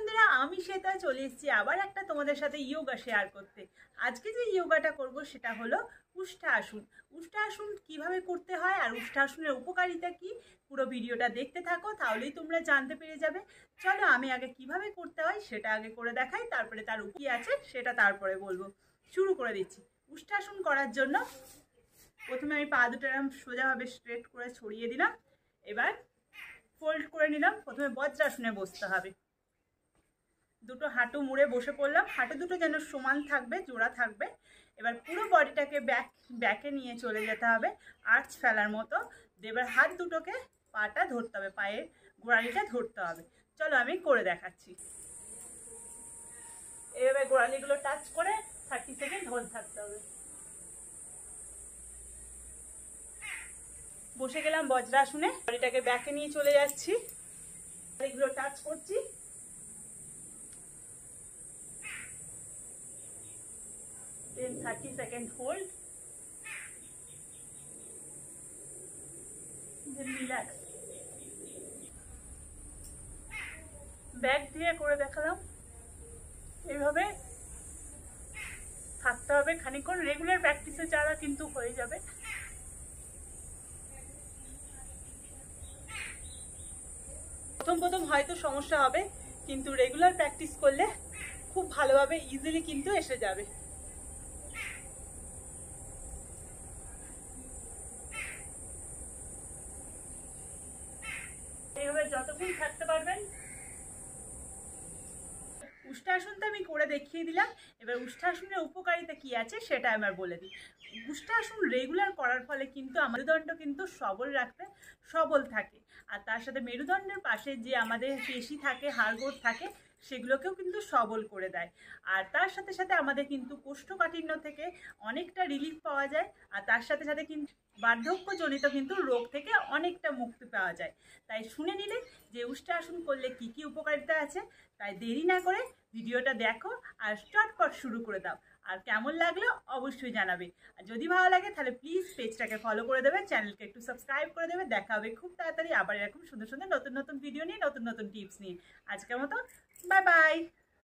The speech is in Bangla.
বন্ধুরা আমি শ্বেতা চলে এসেছি আবার একটা তোমাদের সাথে যোগা শেয়ার করতে। আজকে যে যোগাটা করব সেটা হলো উষ্ঠাসন। উষ্ঠাসন কিভাবে করতে হয় আর উষ্ঠাসনের উপকারিতা কি, পুরো ভিডিওটা দেখতে থাকো, তাহলেই তোমরা জানতে পেরে যাবে। চলো আমি আগে কিভাবে করতে হয় সেটা আগে করে দেখাই, তারপরে তার কি আছে সেটা তারপরে বলবো। শুরু করে দিচ্ছি। উষ্ঠাসন করার জন্য প্রথমে আমি পা দুটো এরকম সোজাভাবে স্ট্রেট করে ছড়িয়ে দিলাম। এবার ফোল্ড করে নিলাম। প্রথমে বজ্রাসনে বসতে হবে। দুটো হাঁটু মুড়ে বসে পড়লাম, হাঁটু দুটো যেন সমান থাকবে, জোড়া থাকবে। এবার পুরো বডিটাকে ব্যাকে নিয়ে চলে যেতে হবে আর্চ ফেলার মতো। এবার হাত দুটোকে পাটা ধরতে হবে, পায়ের গোড়ালিটা ধরতে হবে। চলো আমি করে দেখাচ্ছি। এভাবে গোড়ালিগুলো টাচ করে 30 সেকেন্ড হোল্ড থাকতে হবে। বসে গেলাম বজ্রাসনে, বডিটাকে ব্যাকে নিয়ে চলে যাচ্ছি, এগুলো টাচ করছি। Then 30 second hold. Then relax. Back দিয়ে করে দেখালাম। এইভাবে থাকতে হবে খানিকক্ষণ, রেগুলার প্র্যাকটিসে যারা কিন্তু হয়ে যাবে। প্রথম হয়তো সমস্যা হবে, কিন্তু রেগুলার প্র্যাকটিস করলে খুব ভালোভাবে ইজিলি কিন্তু এসে যাবে। এইভাবে যতক্ষণ থাকতে পারবেন। উষ্ঠাসন তো আমি করে দেখিয়ে দিলাম, এবার উষ্ঠাসনের উপকারিতা কি আছে সেটা আমার বলে দিই। উষ্ঠাসন রেগুলার করার ফলে কিন্তু মেরুদণ্ড কিন্তু সবল থাকে, আর তার সাথে মেরুদণ্ডের পাশে যে আমাদের পেশি থাকে, হাড়গোড় থাকে, সেগুলোকেও কিন্তু সবল করে দেয়। আর তার সাথে সাথে আমাদের কিন্তু কোষ্ঠকাঠিন্য থেকে অনেকটা রিলিফ পাওয়া যায়, আর তার সাথে সাথে কিন্তু বার্ধক্যজনিত কিন্তু রোগ থেকে অনেকটা মুক্তি পাওয়া যায়। তাই শুনে নিলে যে উষ্ঠাসন করলে কি কি উপকারিতা আছে, তাই দেরি না করে ভিডিওটা দেখো আর চটপট শুরু করে দাও। আর কেমন লাগলো অবশ্যই জানাবে, আর যদি ভালো লাগে তাহলে প্লিজ পেজটাকে ফলো করে দেবে, চ্যানেলকে একটু সাবস্ক্রাইব করে দেবে। দেখা হবে খুব তাড়াতাড়ি আবার এরকম সুন্দর সুন্দর নতুন নতুন ভিডিও নিয়ে, নতুন নতুন টিপস নিয়ে। আজকের মতো বাই বাই।